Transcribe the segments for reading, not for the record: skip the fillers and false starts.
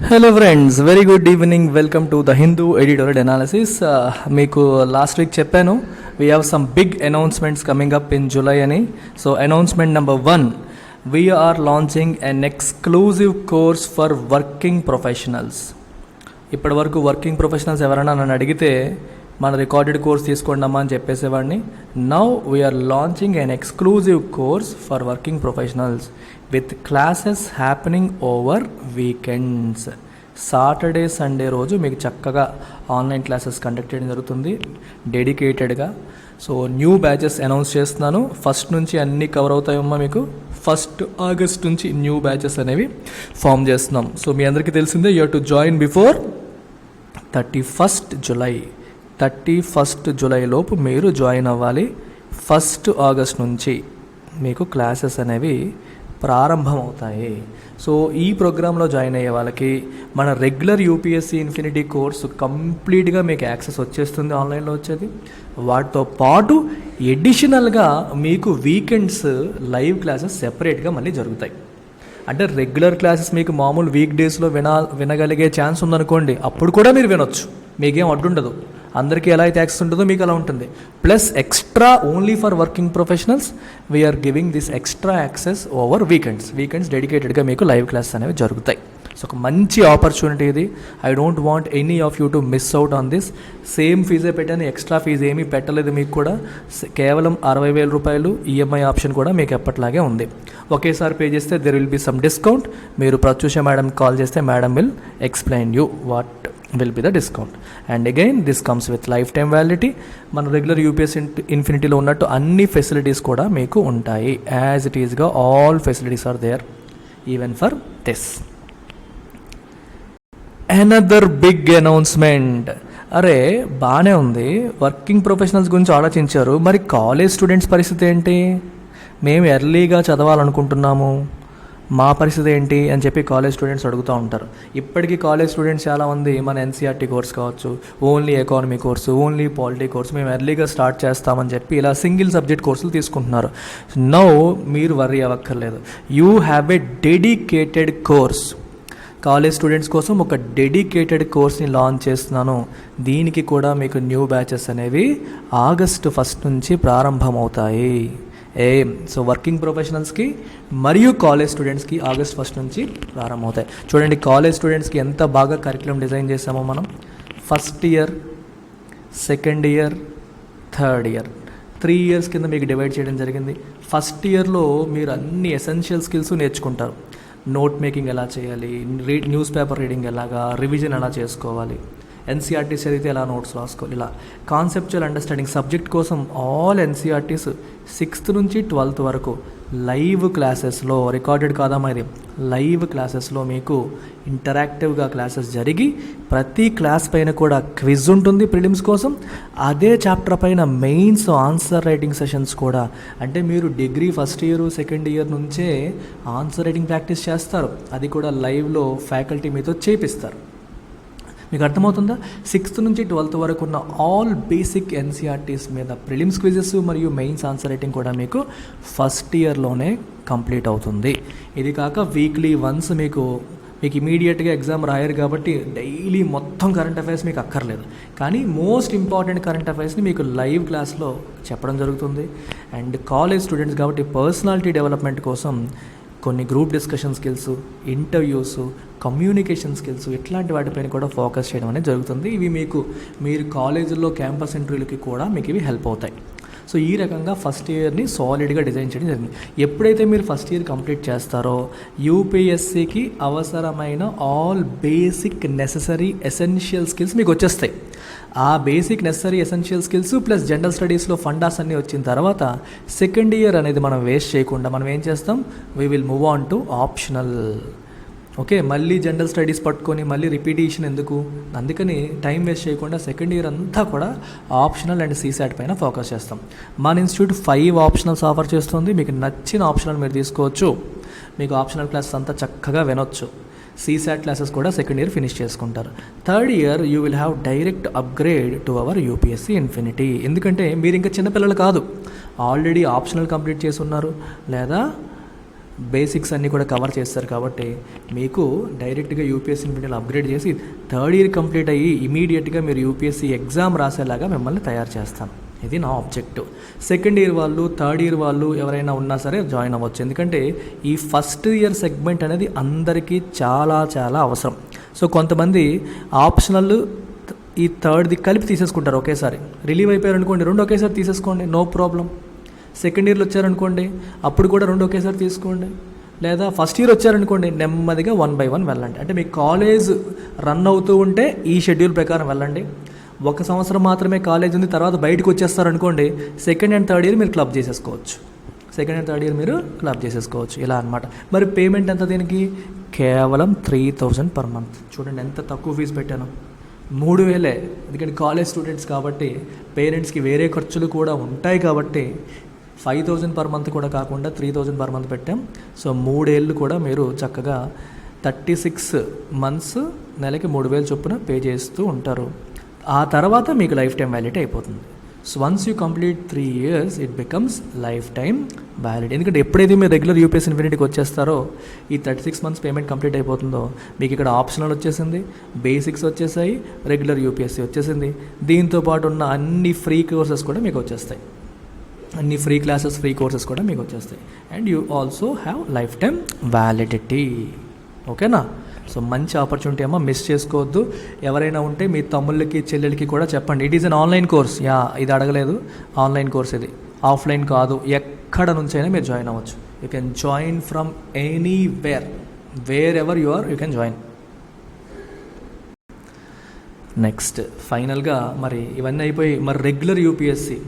Hello friends, very good evening. Welcome to the Hindu editorial analysis. మీకు last week చెప్పాను we have some big announcements coming up in July అని. So announcement number 1, we are launching an exclusive course for working professionals. ఇప్పటి వరకు working professionals ఎవరైనా నన్ను అడిగితే మన recorded course తీసుకోండమ్మా అని చెప్పేసేవాడిని. Now we are launching an exclusive course for working professionals with classes happening over weekends. Saturday Sunday రోజు మీకు చక్కగా ఆన్లైన్ క్లాసెస్ కండక్ట్ చేయడం జరుగుతుంది డెడికేటెడ్గా. సో న్యూ బ్యాచెస్ అనౌన్స్ చేస్తున్నాను. ఫస్ట్ నుంచి అన్నీ కవర్ అవుతాయమ్మా. మీకు 1st ఆగస్ట్ నుంచి న్యూ బ్యాచెస్ అనేవి ఫామ్ చేస్తున్నాం. సో మీ అందరికీ తెలిసిందే, you have to join before 31st July. 31st జులై లోపు మీరు జాయిన్ అవ్వాలి. 1st ఆగస్ట్ నుంచి మీకు క్లాసెస్ అనేవి ప్రారంభమవుతాయి. సో ఈ ప్రోగ్రాంలో జాయిన్ అయ్యే వాళ్ళకి మన రెగ్యులర్ యూపీఎస్సీ ఇన్ఫినిటీ కోర్సు కంప్లీట్గా మీకు యాక్సెస్ వచ్చేస్తుంది, ఆన్లైన్లో వచ్చేది. వాటితో పాటు ఎడిషనల్గా మీకు వీకెండ్స్ లైవ్ క్లాసెస్ సెపరేట్గా మళ్ళీ జరుగుతాయి. అంటే రెగ్యులర్ క్లాసెస్ మీకు మామూలు వీక్ డేస్లో వినగలిగే ఛాన్స్ ఉందనుకోండి, అప్పుడు కూడా మీరు వినొచ్చు, మీకేం అడ్డుండదు. అందరికీ ఎలా అయితే యాక్సెస్ ఉంటుందో మీకు అలా ఉంటుంది. Plus extra only for working professionals we are giving this extra access over weekends డెడికేటెడ్గా మీకు లైవ్ క్లాసెస్ అనేవి జరుగుతాయి. సో ఒక మంచి ఆపర్చునిటీ ఇది. I don't want any of you to miss out on this. Same ఫీజే పెట్టాను, ఎక్స్ట్రా ఫీజు ఏమీ పెట్టలేదు మీకు కూడా. కేవలం 60,000 రూపాయలు ఈఎంఐ ఆప్షన్ కూడా మీకు ఎప్పట్లాగే ఉంది. ఒకేసారి పే చేస్తే there will be some discount. మీరు ప్రత్యూష మేడంకి కాల్ చేస్తే madam will explain you what will be the discount. And again, this comes with lifetime validity. మన రెగ్యులర్ యూపీఎస్ ఇన్ఫినిటీలో ఉన్నట్టు అన్ని ఫెసిలిటీస్ కూడా మీకు ఉంటాయి. యాజ్ ఇట్ ఈస్గా all facilities are there even for this. Another big announcement. అరే బాగానే ఉంది, వర్కింగ్ ప్రొఫెషనల్స్ గురించి ఆలోచించారు, మరి కాలేజ్ స్టూడెంట్స్ పరిస్థితి ఏంటి? మేము ఎర్లీగా చదవాలనుకుంటున్నాము, మా పరిస్థితి ఏంటి అని చెప్పి కాలేజ్ స్టూడెంట్స్ అడుగుతూ ఉంటారు. ఇప్పటికీ కాలేజ్ స్టూడెంట్స్ చాలామంది మన ఎన్సీఆర్టీ కోర్స్ కావచ్చు, only economy course, only polity course మేము ఎర్లీగా స్టార్ట్ చేస్తామని చెప్పి ఇలా సింగిల్ సబ్జెక్ట్ కోర్సులు తీసుకుంటున్నారు. నో, మీరు వర్రీ అవ్వక్కర్లేదు. You have a dedicated course. College students కోసం ఒక డెడికేటెడ్ కోర్స్ని లాంచ్ చేస్తున్నాను. దీనికి కూడా మీకు న్యూ బ్యాచెస్ అనేవి ఆగస్టు 1 నుంచి ప్రారంభమవుతాయి. సో వర్కింగ్ ప్రొఫెషనల్స్కి మరియు కాలేజ్ స్టూడెంట్స్కి ఆగస్ట్ 1 నుంచి ప్రారంభమవుతాయి. చూడండి కాలేజ్ స్టూడెంట్స్కి ఎంత బాగా కరికులం డిజైన్ చేసామో మనం. 1st year, 2nd year, 3rd year, 3 years కింద మీకు డివైడ్ చేయడం జరిగింది. 1st ఇయర్లో మీరు అన్ని ఎసెన్షియల్ స్కిల్స్ నేర్చుకుంటారు. నోట్ మేకింగ్ ఎలా చేయాలి, న్యూస్ పేపర్ రీడింగ్ ఎలాగా, రివిజన్ ఎలా చేసుకోవాలి, ఎన్సీఆర్టీస్ చదివితే ఎలా నోట్స్ రాసుకోవాలి, ఇలా కాన్సెప్చువల్ అండర్స్టాండింగ్ సబ్జెక్ట్ కోసం ఆల్ ఎన్సీఆర్టీస్ 6th నుంచి 12th వరకు లైవ్ క్లాసెస్లో, రికార్డెడ్ కాదమ్మా ఇది, లైవ్ క్లాసెస్లో మీకు ఇంటరాక్టివ్గా క్లాసెస్ జరిగి ప్రతి క్లాస్ పైన కూడా క్విజ్ ఉంటుంది ప్రిలిమ్స్ కోసం. అదే చాప్టర్ పైన మెయిన్స్ ఆన్సర్ రైటింగ్ సెషన్స్ కూడా. అంటే మీరు degree 1st year 2nd year నుంచే ఆన్సర్ రైటింగ్ ప్రాక్టీస్ చేస్తారు. అది కూడా లైవ్లో ఫ్యాకల్టీ మీతో చేపిస్తారు. మీకు అర్థమవుతుందా? 6th నుంచి 12th వరకు ఉన్న ఆల్ బేసిక్ ఎన్సీఆర్టీస్ మీద ప్రిలిమ్స్ క్విజెస్ మరియు మెయిన్స్ ఆన్సర్ రైటింగ్ కూడా మీకు 1st ఇయర్లోనే కంప్లీట్ అవుతుంది. ఇది కాక వీక్లీ వన్స్ మీకు ఇమీడియట్గా ఎగ్జామ్ రాయరు కాబట్టి డైలీ మొత్తం కరెంట్ అఫైర్స్ మీకు అక్కర్లేదు. కానీ మోస్ట్ ఇంపార్టెంట్ కరెంట్ అఫైర్స్ని మీకు లైవ్ క్లాస్లో చెప్పడం జరుగుతుంది. అండ్ కాలేజ్ స్టూడెంట్స్ కాబట్టి పర్సనాలిటీ డెవలప్మెంట్ కోసం కొన్ని group discussion skills, interviews, communication skills ఇట్లాంటి వాటిపైన కూడా ఫోకస్ చేయడం అనేది జరుగుతుంది. ఇవి మీరు కాలేజీల్లో క్యాంపస్ ఇంటర్వ్యూలకి కూడా మీకు ఇవి హెల్ప్ అవుతాయి. సో ఈ రకంగా 1st ఇయర్ని సాలిడ్గా డిజైన్ చేయడం జరిగింది. ఎప్పుడైతే మీరు 1st ఇయర్ కంప్లీట్ చేస్తారో యూపీఎస్సీకి అవసరమైన all basic necessary essential skills మీకు వచ్చేస్తాయి. ఆ basic necessary essential skills plus general స్టడీస్లో ఫండాస్ అన్నీ వచ్చిన తర్వాత 2nd ఇయర్ అనేది మనం వేస్ట్ చేయకుండా మనం ఏం చేస్తాం, we will move on to optional. Okay, మళ్ళీ జనరల్ స్టడీస్ పట్టుకొని మళ్ళీ రిపీటేషన్ ఎందుకు, అందుకని టైం వేస్ట్ చేయకుండా 2nd ఇయర్ అంతా కూడా ఆప్షనల్ అండ్ సీసాట్ పైన ఫోకస్ చేస్తాం. మన ఇన్స్టిట్యూట్ 5 ఆప్షనల్స్ ఆఫర్ చేస్తుంది. మీకు నచ్చిన ఆప్షనల్ మీరు తీసుకోవచ్చు. మీకు ఆప్షనల్ క్లాసెస్ అంతా చక్కగా వినొచ్చు. సీసాట్ క్లాసెస్ కూడా 2nd ఇయర్ ఫినిష్ చేసుకుంటారు. 3rd year you will have direct upgrade to our UPSC infinity. ఎందుకంటే మీరు ఇంకా చిన్నపిల్లలు కాదు, ఆల్రెడీ ఆప్షనల్ కంప్లీట్ చేసి ఉన్నారు, లేదా బేసిక్స్ అన్నీ కూడా కవర్ చేస్తారు కాబట్టి మీకు డైరెక్ట్గా యూపీఎస్సీ ఇన్ఫినిటీలో అప్గ్రేడ్ చేసి థర్డ్ ఇయర్ కంప్లీట్ అయ్యి ఇమీడియట్గా మీరు యూపీఎస్సీ ఎగ్జామ్ రాసేలాగా మిమ్మల్ని తయారు చేస్తాను. ఇది నా ఆబ్జెక్టివ్. సెకండ్ ఇయర్ వాళ్ళు, థర్డ్ ఇయర్ వాళ్ళు ఎవరైనా ఉన్నా సరే జాయిన్ అవ్వచ్చు. ఎందుకంటే ఈ ఫస్ట్ ఇయర్ సెగ్మెంట్ అనేది అందరికీ చాలా చాలా అవసరం. సో కొంతమంది ఆప్షనల్ ఈ థర్డ్ది కలిపి తీసేసుకుంటారు ఒకేసారి. రిలీవ్ అయిపోయారు అనుకోండి, రెండు ఒకేసారి తీసేసుకోండి, నో ప్రాబ్లం. సెకండ్ ఇయర్లో వచ్చారనుకోండి, అప్పుడు కూడా రెండు ఒకేసారి తీసుకోండి. లేదా ఫస్ట్ ఇయర్ వచ్చారనుకోండి, నెమ్మదిగా 1 by 1 వెళ్ళండి. అంటే మీ కాలేజ్ రన్ అవుతూ ఉంటే ఈ షెడ్యూల్ ప్రకారం వెళ్ళండి. 1 సంవత్సరం మాత్రమే కాలేజ్ ఉంది, తర్వాత బయటకు వచ్చేస్తారనుకోండి, సెకండ్ అండ్ థర్డ్ ఇయర్ మీరు క్లబ్ చేసేసుకోవచ్చు. ఇలా అనమాట. మరి పేమెంట్ ఎంత దీనికి? కేవలం 3000 per month. చూడండి ఎంత తక్కువ ఫీజు పెట్టాను, 3000. ఎందుకంటే కాలేజ్ స్టూడెంట్స్ కాబట్టి పేరెంట్స్కి వేరే ఖర్చులు కూడా ఉంటాయి కాబట్టి 5000 per month కూడా కాకుండా 3000 per month పెట్టాం. సో 3 ఏళ్ళు కూడా మీరు చక్కగా 36 months నెలకి 3000 చొప్పున పే చేస్తూ ఉంటారు. ఆ తర్వాత మీకు లైఫ్ టైం వ్యాలిడిటీ అయిపోతుంది. So once you complete 3 years it becomes life time valid. ఎందుకంటే ఎప్పుడైతే మీరు రెగ్యులర్ యూపీఎస్సీ ఇన్ఫినిటీకి వచ్చేస్తారో ఈ 36 months పేమెంట్ కంప్లీట్ అయిపోతుందో మీకు ఇక్కడ ఆప్షనల్ వచ్చేసింది, బేసిక్స్ వచ్చేసాయి, రెగ్యులర్ యూపీఎస్సీ వచ్చేసింది. దీంతో పాటు ఉన్న అన్ని ఫ్రీ కోర్సెస్ కూడా మీకు వచ్చేస్తాయి, అన్ని ఫ్రీ క్లాసెస్, ఫ్రీ కోర్సెస్ కూడా మీకు వచ్చేస్తాయి. And you also have life time validity. ఓకేనా? సో మంచి ఆపర్చునిటీ అమ్మ, మిస్ చేసుకోవద్దు. ఎవరైనా ఉంటే మీ తమ్ముళ్ళకి చెల్లెలకి కూడా చెప్పండి. It is an online course. ఇది అడగలేదు, ఆన్లైన్ కోర్స్ ఇది, ఆఫ్లైన్ కాదు. ఎక్కడ నుంచైనా మీరు జాయిన్ అవ్వచ్చు. You can join from wherever you are, you can join. Next ఫైనల్గా మరి ఇవన్నీ అయిపోయి మరి రెగ్యులర్ యూపీఎస్సీ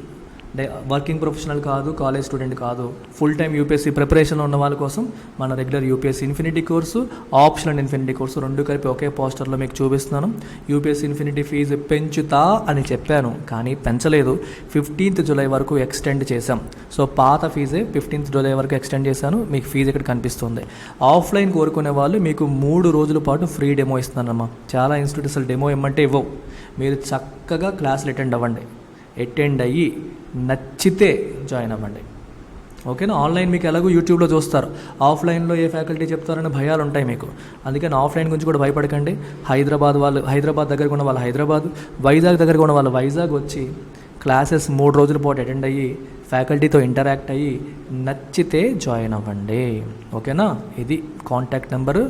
వర్కింగ్ ప్రొఫెషనల్ కాదు, కాలేజ్ స్టూడెంట్ కాదు, ఫుల్ టైం యూపీఎస్సీ ప్రిపరేషన్లో ఉన్న వాళ్ళ కోసం మన regular UPSC infinity course, optional infinity course రెండు కలిపి ఒకే పోస్టర్లో మీకు చూపిస్తున్నాను. యూపీఎస్సీ ఇన్ఫినిటీ ఫీజు పెంచుతా అని చెప్పాను, కానీ పెంచలేదు. 15th July వరకు ఎక్స్టెండ్ చేశాం. సో పాత ఫీజే 15th July వరకు ఎక్స్టెండ్ చేశాను. మీకు ఫీజు ఇక్కడ కనిపిస్తుంది. ఆఫ్లైన్ కోరుకునే వాళ్ళు మీకు 3 రోజుల పాటు ఫ్రీ డెమో ఇస్తున్నానమ్మా. చాలా ఇన్స్టిట్యూట్స్ అసలు డెమో ఇమ్మంటే ఇవ్వవు. మీరు చక్కగా క్లాసులు అటెండ్ అయ్యి నచ్చితే జాయిన్ అవ్వండి. ఓకేనా? ఆన్లైన్ మీకు ఎలాగో యూట్యూబ్లో చూస్తారు, ఆఫ్లైన్లో ఏ ఫ్యాకల్టీ చెప్తారనే భయాలు ఉంటాయి మీకు. అందుకని ఆఫ్లైన్ గురించి కూడా భయపడకండి. హైదరాబాద్ దగ్గరకు ఉన్న వాళ్ళు హైదరాబాద్, వైజాగ్ దగ్గరకు ఉన్న వాళ్ళు వైజాగ్ వచ్చి క్లాసెస్ 3 రోజుల పాటు అటెండ్ అయ్యి ఫ్యాకల్టీతో ఇంటరాక్ట్ అయ్యి నచ్చితే జాయిన్ అవ్వండి. ఓకేనా? ఇది contact number.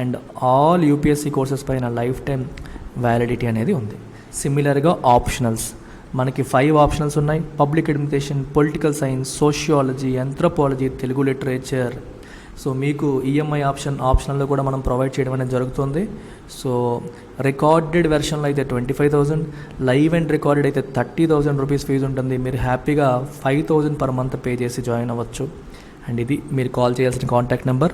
And all UPSC courses పైన లైఫ్ టైం వ్యాలిడిటీ అనేది ఉంది. సిమిలర్గా ఆప్షనల్స్ మనకి 5 ఆప్షనల్స్ ఉన్నాయి. Public administration, political science, sociology, anthropology, Telugu literature. So మీకు ఈఎంఐ ఆప్షనల్లో కూడా మనం ప్రొవైడ్ చేయడం అనేది జరుగుతుంది. సో రికార్డెడ్ వెర్షన్లో అయితే 25,000, లైవ్ అండ్ రికార్డెడ్ అయితే 30,000 రూపీస్ ఫీజు ఉంటుంది. మీరు హ్యాపీగా 5,000 per month పే చేసి జాయిన్ అవ్వచ్చు. అండ్ ఇది మీరు కాల్ చేయాల్సిన కాంటాక్ట్ నెంబర్.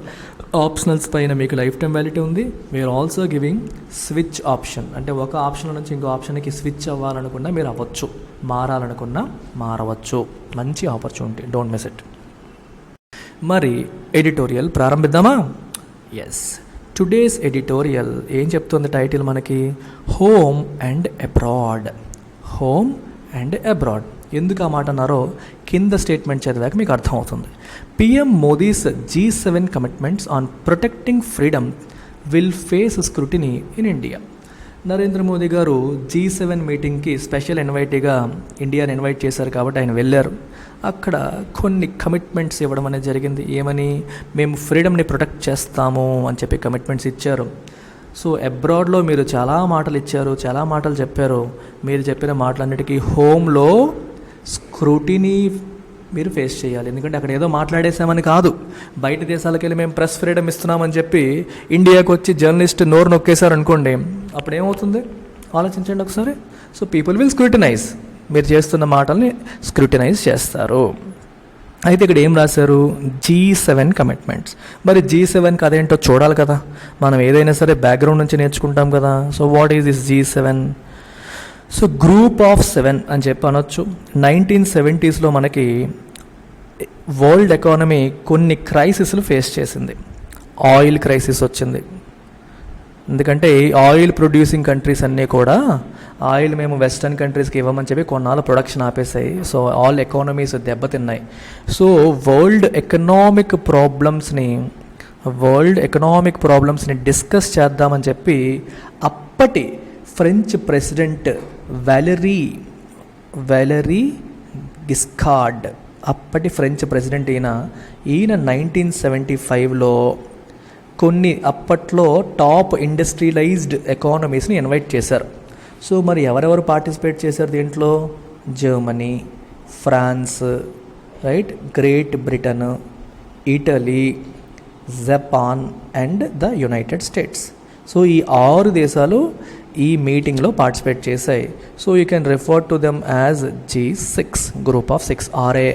ఆప్షనల్స్ పైన మీకు లైఫ్ టైం వ్యాలిడిటీ ఉంది. We're also giving switch option. అంటే ఒక ఆప్షన్ నుంచి ఇంకో ఆప్షన్కి స్విచ్ అవ్వాలనుకున్నా మీరు అవ్వచ్చు, మారాలనుకున్నా మారవచ్చు. మంచి ఆపర్చునిటీ, డోంట్ మిస్ ఇట్. మరి ఎడిటోరియల్ ప్రారంభిద్దామా? ఎస్, టుడేస్ ఎడిటోరియల్ ఏం చెప్తుంది టైటిల్ మనకి? Home and abroad. Home and abroad. ఎందుకు ఆ మాట అన్నారో కింద స్టేట్మెంట్ చదివాక మీకు అర్థమవుతుంది. PM Modi's G7 commitments on protecting freedom will face scrutiny in India. Narendra Modi గారు G7 మీటింగ్కి స్పెషల్ ఇన్వైటీగా ఇండియాని ఇన్వైట్ చేశారు కాబట్టి ఆయన వెళ్ళారు. అక్కడ కొన్ని కమిట్మెంట్స్ ఇవ్వడం అనేది జరిగింది. ఏమని? మేము ఫ్రీడమ్ని ప్రొటెక్ట్ చేస్తాము అని చెప్పి కమిట్మెంట్స్ ఇచ్చారు. సో అబ్రాడ్లో మీరు చాలా మాటలు ఇచ్చారు, చాలా మాటలు చెప్పారు. మీరు చెప్పిన మాటలన్నిటికీ హోమ్లో స్క్రూటినీ మీరు ఫేస్ చేయాలి. ఎందుకంటే అక్కడ ఏదో మాట్లాడేసామని కాదు. బయట దేశాలకు వెళ్ళి మేము ప్రెస్ ఫ్రీడమ్ ఇస్తున్నామని చెప్పి ఇండియాకి వచ్చి జర్నలిస్ట్ నోరు నొక్కేశారు అనుకోండి, అప్పుడు ఏమవుతుంది ఆలోచించండి ఒకసారి. So people will scrutinise. మీరు చేస్తున్న మాటల్ని స్క్రూటినైజ్ చేస్తారు. అయితే ఇక్కడ ఏం రాశారు? G7 commitments. మరి G7కి అదేంటో చూడాలి కదా. మనం ఏదైనా సరే బ్యాక్గ్రౌండ్ నుంచి నేర్చుకుంటాం కదా. So what is this G7? So group of 7 అని చెప్పి అనొచ్చు. 1970s మనకి వరల్డ్ ఎకానమీ కొన్ని క్రైసిస్లు ఫేస్ చేసింది. ఆయిల్ క్రైసిస్ వచ్చింది. ఎందుకంటే ఆయిల్ ప్రొడ్యూసింగ్ కంట్రీస్ అన్నీ కూడా ఆయిల్ మేము వెస్టర్న్ కంట్రీస్కి ఇవ్వమని చెప్పి కొన్నాళ్ళు ప్రొడక్షన్ ఆపేసాయి. సో ఆల్ ఎకానమీస్ దెబ్బతిన్నాయి. సో వరల్డ్ ఎకనామిక్ ప్రాబ్లమ్స్ని డిస్కస్ చేద్దామని చెప్పి అప్పటి ఫ్రెంచ్ ప్రెసిడెంట్ వాలరీ గిస్కార్డ్, అప్పటి ఫ్రెంచ్ ప్రెసిడెంట్ ఈయన 1975లో కొన్ని అప్పట్లో టాప్ ఇండస్ట్రియలైజ్డ్ ఎకానమీస్ని ఇన్వైట్ చేశారు. సో మరి ఎవరెవరు పార్టిసిపేట్ చేశారు దీంట్లో? Germany, France, right, Great Britain, Italy, Japan and the United States. So ఈ 6 దేశాలు ఈ మీటింగ్లో పార్టిసిపేట్ చేశాయి. So you can refer to them as G6, group of 6 RA.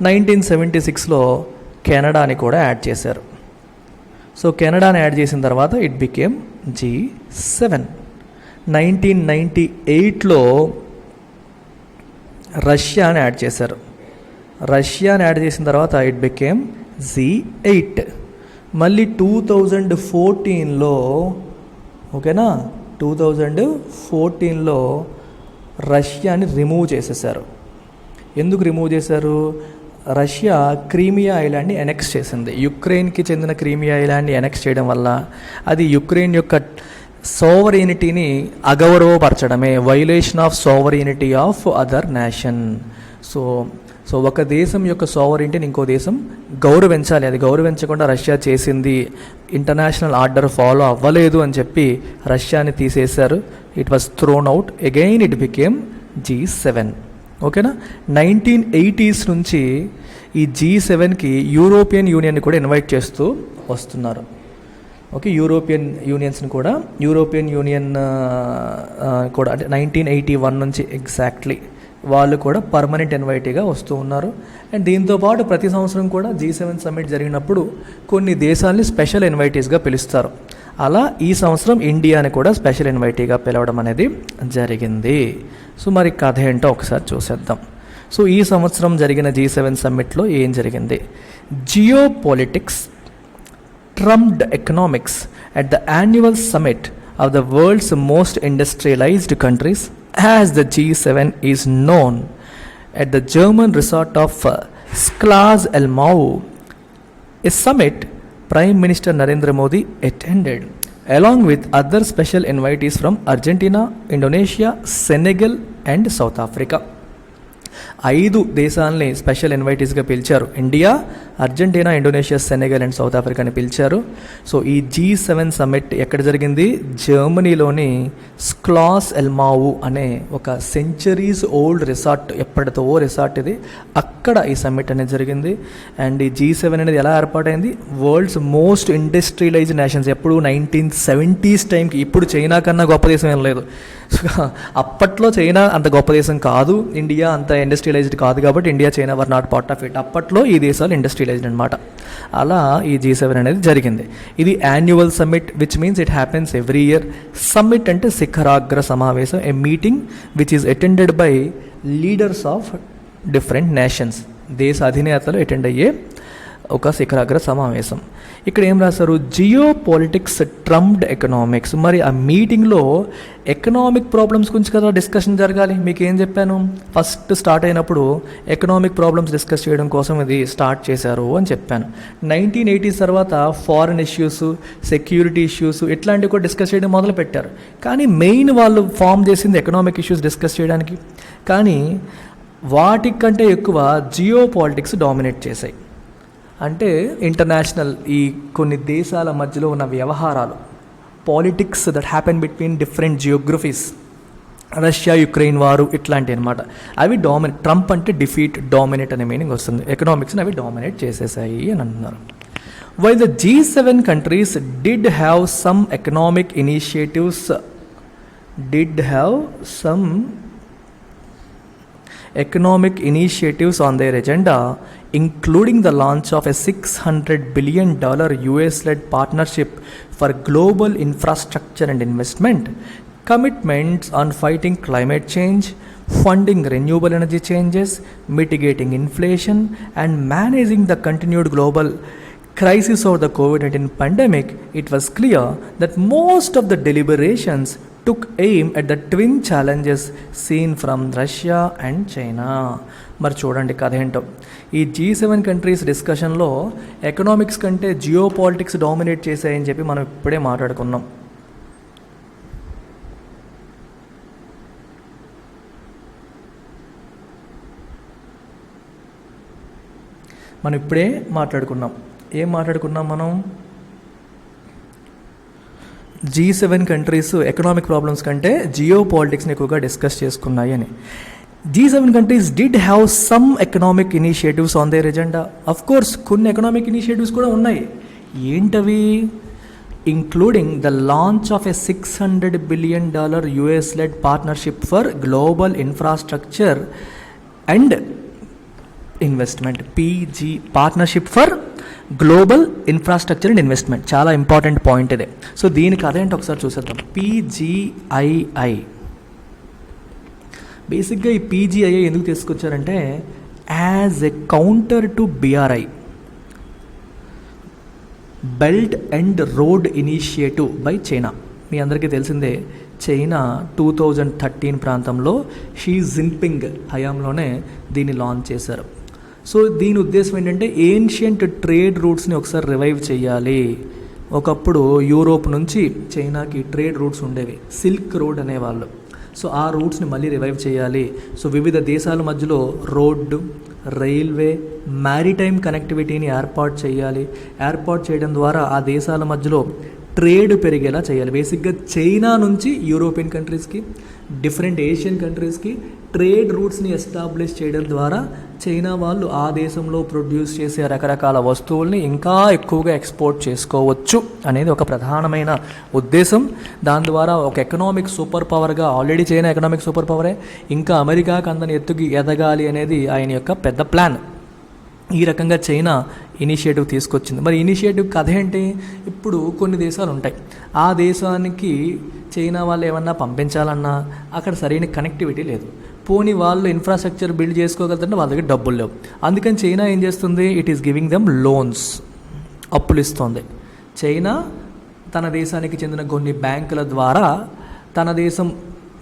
1976లో కెనడాని కూడా యాడ్ చేశారు. సో కెనడాని యాడ్ చేసిన తర్వాత ఇట్ బికేమ్ G7. 1998లో రష్యాని యాడ్ చేశారు. రష్యాని యాడ్ చేసిన తర్వాత ఇట్ బికేమ్ Z8. మళ్ళీ 2014లో, ఓకేనా, 2014లో రష్యాని రిమూవ్ చేసేసారు. ఎందుకు రిమూవ్ చేశారు? రష్యా క్రీమియా ఐలాండ్ని ఎనెక్స్ చేసింది. యుక్రెయిన్కి చెందిన క్రీమియా ఐలాండ్ని ఎనెక్స్ చేయడం వల్ల అది యుక్రెయిన్ యొక్క సోవరీనిటీని అగౌరవపరచడమే, violation of sovereignty of other nation. So ఒక దేశం యొక్క సోవరీనిటీని ఇంకో దేశం గౌరవించాలి. అది గౌరవించకుండా రష్యా చేసింది, ఇంటర్నేషనల్ ఆర్డర్ ఫాలో అవ్వలేదు అని చెప్పి రష్యాని తీసేశారు. It was thrown out. Again it became G7. ఓకేనా. 1980s నుంచి ఈ G7కి యూరోపియన్ యూనియన్ని కూడా ఇన్వైట్ చేస్తూ వస్తున్నారు. ఓకే, యూరోపియన్ యూనియన్ కూడా అంటే 1981 నుంచి ఎగ్జాక్ట్లీ వాళ్ళు కూడా పర్మనెంట్ ఇన్వైటీగా వస్తూ ఉన్నారు. అండ్ దీంతోపాటు ప్రతి సంవత్సరం కూడా G7 సమ్మిట్ జరిగినప్పుడు కొన్ని దేశాలని స్పెషల్ ఇన్వైటీస్గా పిలుస్తారు. అలా ఈ సంవత్సరం ఇండియాని కూడా స్పెషల్ ఇన్వైటీగా పిలవడం అనేది జరిగింది. సో మరి కథ ఏంటో ఒకసారి చూసేద్దాం. సో ఈ సంవత్సరం జరిగిన G7 సమ్మిట్లో ఏం జరిగింది? Geo politics trumped economics at the annual summit of the world's most industrialized countries, as the G7 is known, at the German resort of Schloss-Elmau. A summit Prime Minister Narendra Modi attended along with other special invitees from Argentina, Indonesia, Senegal and South Africa. 5 దేశాలని special ఇన్వైటీస్గా పిలిచారు. India, Argentina, Indonesia, Senegal and south ఆఫ్రికాని పిలిచారు. So ఈ G7 summit ఎక్కడ జరిగింది? జర్మనీలోని స్క్లాస్-ఎల్మావు అనే ఒక సెంచరీస్ ఓల్డ్ రిసార్ట్, ఎప్పటితో రిసార్ట్ ఇది, అక్కడ ఈ సమ్మిట్ అనేది జరిగింది. అండ్ ఈ G7 అనేది ఎలా ఏర్పాటైంది? వరల్డ్స్ మోస్ట్ ఇండస్ట్రియలైజ్డ్ నేషన్స్, ఎప్పుడు 1970s టైంకి. ఇప్పుడు చైనా కన్నా గొప్ప దేశం ఏం లేదు. అప్పట్లో చైనా అంత గొప్ప దేశం కాదు, ఇండియా అంత ఇండస్ట్రియలైజ్డ్ కాదు, కాబట్టి India, China were not part of it. అప్పట్లో ఈ దేశాలు ఇండస్ట్రియలైజ్డ్ అనమాట. అలా ఈ G7 అనేది జరిగింది. ఇది annual summit which means it happens every year. Summit అంటే శిఖరాగ్ర సమావేశం, a meeting which is attended by leaders of different nations. దేశ అధినేతలు అటెండ్ అయ్యే ఒక శిఖరాగ్ర సమావేశం. ఇక్కడ ఏం రాశారు? Geo politics trumped economics. మరి ఆ మీటింగ్లో ఎకనామిక్ ప్రాబ్లమ్స్ గురించి కదా డిస్కషన్ జరగాలి. మీకు ఏం చెప్పాను? ఫస్ట్ స్టార్ట్ అయినప్పుడు ఎకనామిక్ ప్రాబ్లమ్స్ డిస్కస్ చేయడం కోసం ఇది స్టార్ట్ చేశారు అని చెప్పాను. 1980s తర్వాత ఫారెన్ ఇష్యూస్, సెక్యూరిటీ ఇష్యూస్ ఇట్లాంటివి కూడా డిస్కస్ చేయడం మొదలు పెట్టారు. కానీ మెయిన్ వాళ్ళు ఫామ్ చేసింది ఎకనామిక్ ఇష్యూస్ డిస్కస్ చేయడానికి. కానీ వాటికంటే ఎక్కువ జియో పాలిటిక్స్ డామినేట్ చేశాయి. అంటే ఇంటర్నేషనల్ ఈ కొన్ని దేశాల మధ్యలో ఉన్న వ్యవహారాలు, politics that happen between different geographies, Russia Ukraine వారు ఇట్లాంటివి అనమాట. అవి డామినేట్. ట్రంప్ అంటే డిఫీట్, డామినేట్ అనే మీనింగ్ వస్తుంది. ఎకనామిక్స్ని అవి డామినేట్ చేసేసాయి అని అంటున్నారు. While the G7 countries did have some economic initiatives on their agenda, including the launch of a $600 billion US-led partnership for global infrastructure and investment, commitments on fighting climate change, funding renewable energy changes, mitigating inflation, and managing the continued global crisis of the COVID-19 pandemic, it was clear that most of the deliberations took aim at the twin challenges seen from Russia and China. మరి చూడండి కథ ఏంటో. ఈ G7 countries డిస్కషన్లో economics కంటే geo politics dominate చేశాయని చెప్పి మనం ఇప్పుడే మాట్లాడుకున్నాం. ఏం మాట్లాడుకున్నాం మనం? G7 కంట్రీస్ ఎకనామిక్ ప్రాబ్లమ్స్ కంటే జియో పాలిటిక్స్ని ఎక్కువగా డిస్కస్ చేసుకున్నాయి అని. G7 countries did have some economic initiatives on their agenda. Of course కొన్ని ఎకనామిక్ ఇనిషియేటివ్స్ కూడా ఉన్నాయి. ఏంటవి? Including the launch of a $600 billion US-led partnership for global infrastructure and investment, PG, partnership for global infrastructure and investment. చాలా important point ఇదే. So దీనికి అదేంటి ఒకసారి చూసేద్దాం. PGII. బేసిక్గా ఈ PGII ఎందుకు తీసుకొచ్చారంటే as a counter to BRI, belt and road initiative by China. మీ అందరికీ తెలిసిందే, చైనా 2013 ప్రాంతంలో షీ జిన్పింగ్ హయాంలోనే దీన్ని లాంచ్ చేశారు. సో దీని ఉద్దేశం ఏంటంటే ఏన్షియంట్ ట్రేడ్ రూట్స్ని ఒకసారి రివైవ్ చేయాలి. ఒకప్పుడు యూరోప్ నుంచి చైనాకి ట్రేడ్ రూట్స్ ఉండేవి, సిల్క్ రోడ్ అనేవాళ్ళు. సో ఆ రూట్స్ని మళ్ళీ రివైవ్ చేయాలి. సో వివిధ దేశాల మధ్యలో రోడ్డు, రైల్వే, మ్యారిటైమ్ కనెక్టివిటీని ఏర్పాటు చేయడం ద్వారా ఆ దేశాల మధ్యలో ట్రేడ్ పెరిగేలా చేయాలి. బేసిక్గా చైనా నుంచి యూరోపియన్ కంట్రీస్కి, డిఫరెంట్ ఏషియన్ కంట్రీస్కి ట్రేడ్ రూట్స్ని ఎస్టాబ్లిష్ చేయడం ద్వారా చైనా వాళ్ళు ఆ దేశంలో ప్రొడ్యూస్ చేసే రకరకాల వస్తువుల్ని ఇంకా ఎక్కువగా ఎక్స్పోర్ట్ చేసుకోవచ్చు అనేది ఒక ప్రధానమైన ఉద్దేశం. దాని ద్వారా ఒక ఎకనామిక్ సూపర్ పవర్గా, ఆల్రెడీ చైనా ఎకనామిక్ సూపర్ పవరే, ఇంకా అమెరికాకు అందని ఎదగాలి అనేది ఆయన యొక్క పెద్ద ప్లాన్. ఈ రకంగా చైనా ఇనిషియేటివ్ తీసుకొచ్చింది. మరి ఇనిషియేటివ్ కథ ఏంటి? ఇప్పుడు కొన్ని దేశాలు ఉంటాయి, ఆ దేశానికి చైనా వాళ్ళు ఏమన్నా పంపించాలన్నా అక్కడ సరైన కనెక్టివిటీ లేదు. పోనీ వాళ్ళు ఇన్ఫ్రాస్ట్రక్చర్ బిల్డ్ చేసుకోగలుగుతుంటే వాళ్ళ దగ్గర డబ్బులు లేవు. అందుకని చైనా ఏం చేస్తుంది? It is giving them loans, అప్పులు ఇస్తుంది. చైనా తన దేశానికి చెందిన కొన్ని బ్యాంకుల ద్వారా, తన దేశం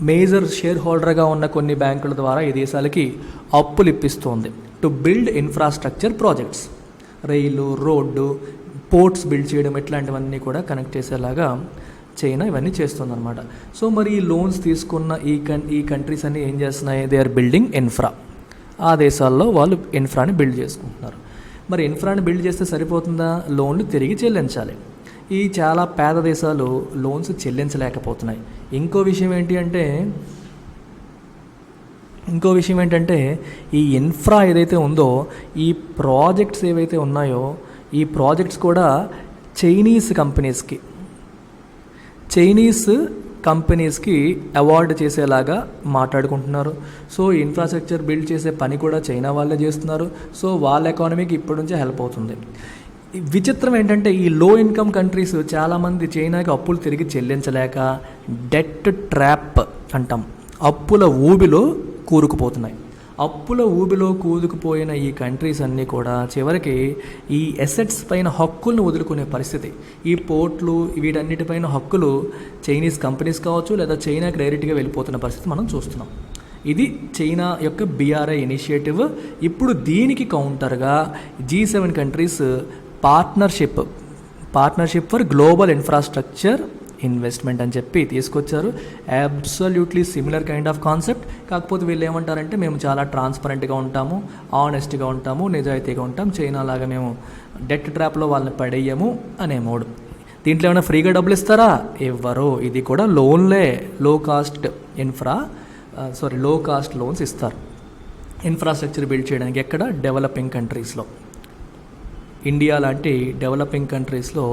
మేజర్ షేర్ హోల్డర్గా ఉన్న కొన్ని బ్యాంకుల ద్వారా ఈ దేశాలకి అప్పులు ఇప్పిస్తుంది to build infrastructure projects. Rail, road, ports build చేయడం, ఇట్లాంటివన్నీ కూడా కనెక్ట్ చేసేలాగా చైనా ఇవన్నీ చేస్తుందన్నమాట. సో మరి ఈ లోన్స్ తీసుకున్న ఈ కంట్రీస్ అన్నీ ఏం చేస్తున్నాయి? They are building infra. ఆ దేశాల్లో వాళ్ళు ఇన్ఫ్రాని బిల్డ్ చేసుకుంటున్నారు. మరి ఇన్ఫ్రాని బిల్డ్ చేస్తే సరిపోతుందా? లోన్లు తిరిగి చెల్లించాలి. ఈ చాలా పేద దేశాలు లోన్స్ చెల్లించలేకపోతున్నాయి. ఇంకో విషయం ఏంటంటే ఈ ఇన్ఫ్రా ఏదైతే ఉందో, ఈ ప్రాజెక్ట్స్ ఏవైతే ఉన్నాయో, ఈ ప్రాజెక్ట్స్ కూడా చైనీస్ కంపెనీస్కి అవార్డు చేసేలాగా మాట్లాడుకుంటున్నారు. సో ఇన్ఫ్రాస్ట్రక్చర్ బిల్డ్ చేసే పని కూడా చైనా వాళ్ళే చేస్తున్నారు. సో వాళ్ళ ఎకానమీకి ఇప్పటి నుంచే హెల్ప్ అవుతుంది. విచిత్రం ఏంటంటే ఈ లో ఇన్కమ్ కంట్రీస్ చాలామంది చైనాకి అప్పులు తిరిగి చెల్లించలేక డెట్ ట్రాప్ అంటాం, అప్పుల ఊబిలో కూరుకుపోతున్నాయి. అప్పుల ఊబిలో కూదుకుపోయిన ఈ కంట్రీస్ అన్నీ కూడా చివరికి ఈ అసెట్స్ పైన హక్కులను వదులుకునే పరిస్థితి. ఈ పోర్ట్లు వీటన్నిటిపైన హక్కులు చైనీస్ కంపెనీస్ కావచ్చు, లేదా చైనాకి డైరెక్ట్గా వెళ్ళిపోతున్న పరిస్థితి మనం చూస్తున్నాం. ఇది చైనా యొక్క BRI ఇనిషియేటివ్. ఇప్పుడు దీనికి కౌంటర్గా G7 countries partnership for global infrastructure investment అని చెప్పి తీసుకొచ్చారు. Absolutely similar kind of concept. కాకపోతే వీళ్ళు ఏమంటారంటే మేము చాలా ట్రాన్స్పరెంట్గా ఉంటాము, ఆనెస్ట్గా ఉంటాము, నిజాయితీగా ఉంటాం, చైనా లాగా మేము డెట్ ట్రాప్లో వాళ్ళని పడేయము అనే మోడ్. దీంట్లో ఏమైనా ఫ్రీగా డబ్బులు ఇస్తారా? ఇవ్వరు. ఇది కూడా లోన్లే, లో కాస్ట్ లోన్స్ ఇస్తారు ఇన్ఫ్రాస్ట్రక్చర్ బిల్డ్ చేయడానికి. ఎక్కడ? డెవలపింగ్ కంట్రీస్లో. ఇండియా లాంటి డెవలపింగ్ కంట్రీస్లో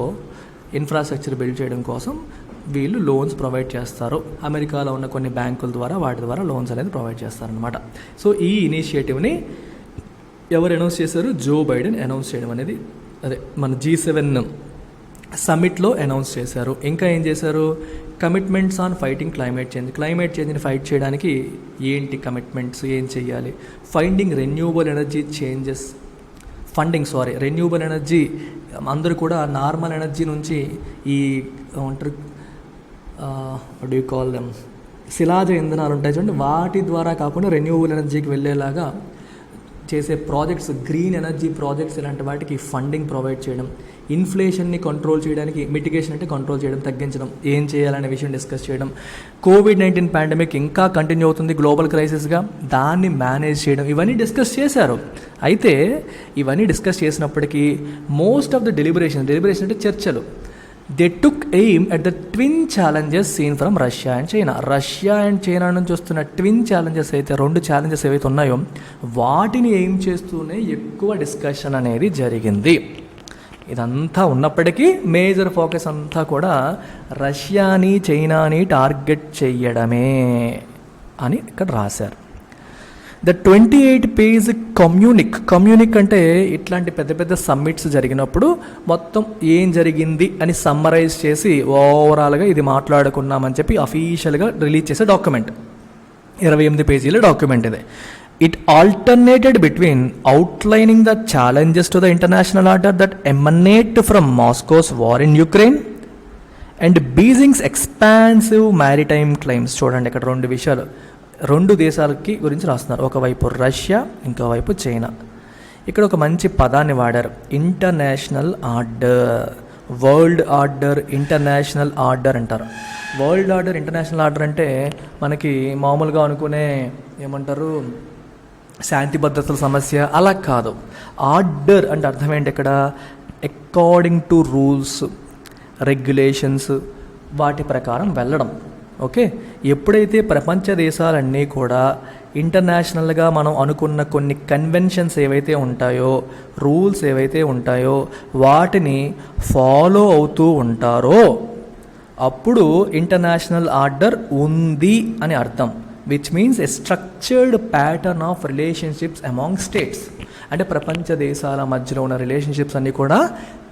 ఇన్ఫ్రాస్ట్రక్చర్ బిల్డ్ చేయడం కోసం వీళ్ళు లోన్స్ ప్రొవైడ్ చేస్తారు. అమెరికాలో ఉన్న కొన్ని బ్యాంకుల ద్వారా వాటి ద్వారా లోన్స్ అనేది ప్రొవైడ్ చేస్తారనమాట. సో ఈ ఇనిషియేటివ్ని ఎవరు అనౌన్స్ చేశారు? జో బైడెన్ అనౌన్స్ చేయడం అనేది, మన G7 సమ్మిట్లో అనౌన్స్ చేశారు. ఇంకా ఏం చేశారు? కమిట్మెంట్స్ ఆన్ ఫైటింగ్ క్లైమేట్ చేంజ్ని ఫైట్ చేయడానికి ఏంటి కమిట్మెంట్స్, ఏం చేయాలి? రెన్యూబుల్ ఎనర్జీ అందరూ కూడా నార్మల్ ఎనర్జీ నుంచి ఈ డూ కాల్ దెమ్, శిలాజ ఇంధనాలు ఉంటాయి చూడండి, వాటి ద్వారా కాకుండా రెన్యూవబుల్ ఎనర్జీకి వెళ్ళేలాగా చేసే ప్రాజెక్ట్స్, గ్రీన్ ఎనర్జీ ప్రాజెక్ట్స్, ఇలాంటి వాటికి ఫండింగ్ ప్రొవైడ్ చేయడం, ఇన్ఫ్లేషన్ని కంట్రోల్ చేయడానికి, మిటిగేషన్ అంటే కంట్రోల్ చేయడం, తగ్గించడం, ఏం చేయాలనే విషయం డిస్కస్ చేయడం. కోవిడ్-19 పాండమిక్ ఇంకా కంటిన్యూ అవుతుంది గ్లోబల్ క్రైసిస్గా, దాన్ని మేనేజ్ చేయడం, ఇవన్నీ డిస్కస్ చేశారు. అయితే ఇవన్నీ డిస్కస్ చేసినప్పటికీ మోస్ట్ ఆఫ్ ద డెలిబరేషన్ అంటే చర్చలు, they took aim at the twin challenges seen from Russia and China. Russia and China నుంచి వస్తున్న ట్విన్ ఛాలెంజెస్ అయితే, రెండు ఛాలెంజెస్ ఏవైతే ఉన్నాయో వాటిని ఎయిమ్ చేస్తూనే ఎక్కువ డిస్కషన్ అనేది జరిగింది. ఇదంతా ఉన్నప్పటికీ మేజర్ ఫోకస్ అంతా కూడా రష్యాని చైనాని టార్గెట్ చేయడమే అని ఇక్కడ రాశారు. ద 28 పేజ్ కమ్యూనిక్ అంటే ఇట్లాంటి పెద్ద పెద్ద సమ్మిట్స్ జరిగినప్పుడు మొత్తం ఏం జరిగింది అని సమ్మరైజ్ చేసి ఓవరాల్గా ఇది మాట్లాడుకున్నామని చెప్పి అఫీషియల్గా రిలీజ్ చేసే డాక్యుమెంట్. 28 పేజీల డాక్యుమెంట్ ఇది. It alternated between outlining the challenges to the international order that emanate from Moscow's war in Ukraine and Beijing's expansive maritime claims. చూడండి ఇక్కడ రెండు విషయాలు, రెండు దేశాలకి గురించి రాస్తున్నారు. ఒకవైపు రష్యా, ఇంకోవైపు చైనా. ఇక్కడ ఒక మంచి పదాన్ని వాడారు, international order, world order, international order అంటారు. వరల్డ్ ఆర్డర్, ఇంటర్నేషనల్ ఆర్డర్ అంటే మనకి మామూలుగా అనుకునే ఏమంటారు శాంతి భద్రతల సమస్య, అలా కాదు. ఆర్డర్ అంటే అర్థం ఏంటి ఇక్కడ, అకార్డింగ్ టు రూల్స్, రెగ్యులేషన్స్, వాటి ప్రకారం వెళ్ళడం. ఓకే, ఎప్పుడైతే ప్రపంచ దేశాలన్నీ కూడా ఇంటర్నేషనల్గా మనం అనుకున్న కొన్ని కన్వెన్షన్స్ ఏవైతే ఉంటాయో, రూల్స్ ఏవైతే ఉంటాయో వాటిని ఫాలో అవుతూ ఉంటారో అప్పుడు ఇంటర్నేషనల్ ఆర్డర్ ఉంది అని అర్థం. Which means a structured pattern of relationships among states. అంటే ప్రపంచ దేశాల మధ్యలో ఉన్న రిలేషన్షిప్స్ అన్నీ కూడా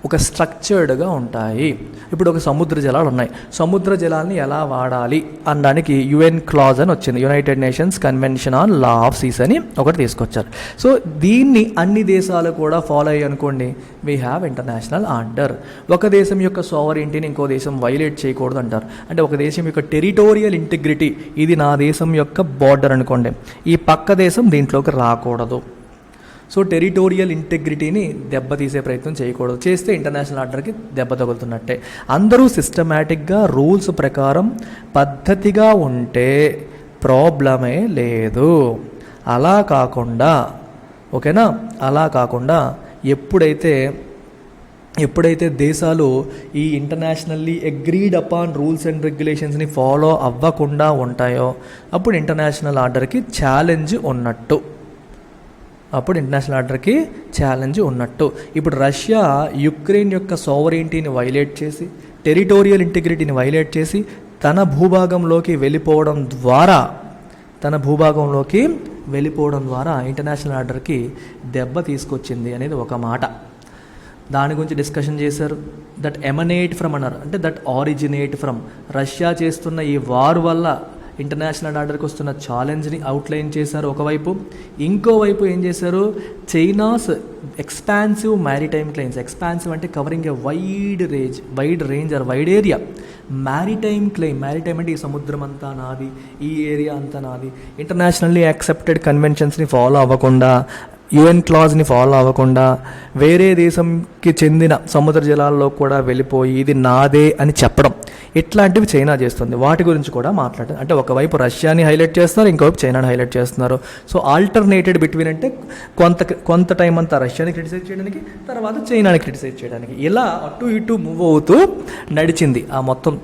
ఒక స్ట్రక్చర్డ్గా ఉంటాయి. ఇప్పుడు ఒక సముద్ర జలాలు ఉన్నాయి, సముద్ర జలాల్ని ఎలా వాడాలి అనడానికి యుఎన్ క్లాజ్ అని వచ్చింది, United Nations convention on law of seas అని ఒకటి తీసుకొచ్చారు. సో దీన్ని అన్ని దేశాలు కూడా ఫాలో అయ్యి అనుకోండి, వీ హ్యావ్ ఇంటర్నేషనల్ ఆర్డర్. ఒక దేశం యొక్క సోవరెంటీని ఇంకో దేశం వైలేట్ చేయకూడదు అంటారు. అంటే ఒక దేశం యొక్క టెరిటోరియల్ ఇంటిగ్రిటీ, ఇది నా దేశం యొక్క బార్డర్ అనుకోండి, ఈ పక్క దేశం దీంట్లోకి రాకూడదు. సో టెరిటోరియల్ ఇంటెగ్రిటీని దెబ్బతీసే ప్రయత్నం చేయకూడదు, చేస్తే ఇంటర్నేషనల్ ఆర్డర్కి దెబ్బ తగులుతున్నట్టే. అందరూ సిస్టమేటిక్గా రూల్స్ ప్రకారం పద్ధతిగా ఉంటే ప్రాబ్లమే లేదు. అలా కాకుండా, ఓకేనా, అలా కాకుండా ఎప్పుడైతే దేశాలు ఈ internationally agreed upon rules and రెగ్యులేషన్స్ని ఫాలో అవ్వకుండా ఉంటాయో అప్పుడు ఇంటర్నేషనల్ ఆర్డర్కి ఛాలెంజ్ ఉన్నట్టు. ఇప్పుడు రష్యా యుక్రెయిన్ యొక్క సోవరెంటీని వైలేట్ చేసి, టెరిటోరియల్ ఇంటిగ్రిటీని వైలేట్ చేసి తన భూభాగంలోకి వెళ్ళిపోవడం ద్వారా ఇంటర్నేషనల్ ఆర్డర్కి దెబ్బ తీసుకొచ్చింది అనేది ఒక మాట. దాని గురించి డిస్కషన్ చేశారు. దట్ ఎమనేట్ ఫ్రమ్ అన్నారు, అంటే దట్ ఆరిజినేట్ ఫ్రమ్, రష్యా చేస్తున్న ఈ వార్ వల్ల ఇంటర్నేషనల్ ఆర్డర్కి వస్తున్న ఛాలెంజ్ని అవుట్లైన్ చేశారు ఒకవైపు. ఇంకోవైపు ఏం చేశారు, China's expansive maritime claims, expansive అంటే covering a wide range or wide area. Maritime claim అంటే ఈ సముద్రం అంతా నాది, ఈ ఏరియా అంతా నాది, ఇంటర్నేషనల్లీ యాక్సెప్టెడ్ కన్వెన్షన్స్ని ఫాలో అవ్వకుండా, యుఎన్ క్లాజ్ని ఫాలో అవ్వకుండా వేరే దేశంకి చెందిన సముద్ర జలాల్లో కూడా వెళ్ళిపోయి ఇది నాదే అని చెప్పడం, ఇట్లాంటివి చైనా చేస్తుంది. వాటి గురించి కూడా మాట్లాడారు. అంటే ఒకవైపు రష్యాని హైలైట్ చేస్తున్నారు, ఇంకోవైపు చైనాని హైలైట్ చేస్తున్నారు. సో ఆల్టర్నేటెడ్ బిట్వీన్ అంటే కొంత టైం అంతా రష్యాని క్రిటిసైజ్ చేయడానికి, తర్వాత చైనాని క్రిటిసైజ్ చేయడానికి, ఇలా అటు ఇటు మూవ్ అవుతూ నడిచింది ఆ మొత్తం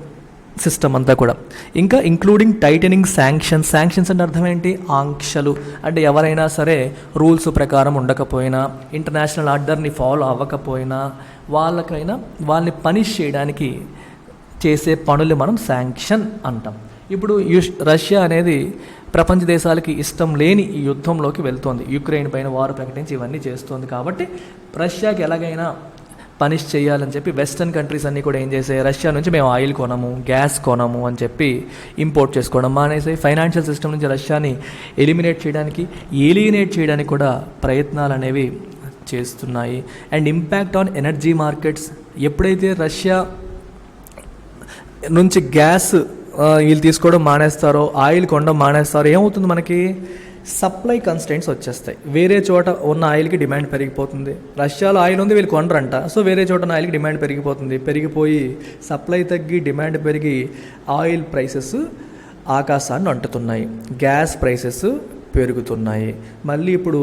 సిస్టమ్ అంతా కూడా. ఇంకా ఇంక్లూడింగ్ టైటనింగ్ శాంక్షన్స్ అంటే అర్థం ఏంటి, ఆంక్షలు. అంటే ఎవరైనా సరే రూల్స్ ప్రకారం ఉండకపోయినా, ఇంటర్నేషనల్ ఆర్డర్ని ఫాలో అవ్వకపోయినా వాళ్ళని పనిష్ చేయడానికి చేసే పనులు మనం శాంక్షన్ అంటాం. ఇప్పుడు రష్యా అనేది ప్రపంచ దేశాలకి ఇష్టం లేని ఈ యుద్ధంలోకి వెళ్తోంది, యుక్రెయిన్ పైన వారు ప్రకటించి ఇవన్నీ చేస్తోంది. కాబట్టి రష్యాకి ఎలాగైనా పనిష్ చేయాలని చెప్పి వెస్టర్న్ కంట్రీస్ అన్నీ కూడా ఏం చేసాయి, రష్యా నుంచి మేము ఆయిల్ కొనము, గ్యాస్ కొనము అని చెప్పి ఇంపోర్ట్ చేసుకోవడం మానేసాయి. ఫైనాన్షియల్ సిస్టమ్ నుంచి రష్యాని ఎలిమినేట్ చేయడానికి కూడా ప్రయత్నాలు అనేవి చేస్తున్నాయి. And impact on energy markets, ఎప్పుడైతే రష్యా నుంచి గ్యాస్ వీళ్ళు తీసుకోవడం మానేస్తారో, ఆయిల్ కొనడం మానేస్తారో, ఏమవుతుంది మనకి సప్లై కన్స్టెంట్స్ వచ్చేస్తాయి. వేరే చోట ఉన్న ఆయిల్కి డిమాండ్ పెరిగిపోతుంది. రష్యాలో ఆయిల్ ఉంది, వీళ్ళు కొనరంట, సో వేరే చోట ఉన్న ఆయిల్కి డిమాండ్ పెరిగిపోతుంది. పెరిగిపోయి సప్లై తగ్గి డిమాండ్ పెరిగి ఆయిల్ ప్రైసెస్ ఆకాశాన్ని అంటుతున్నాయి, గ్యాస్ ప్రైసెస్ పెరుగుతున్నాయి. మళ్ళీ ఇప్పుడు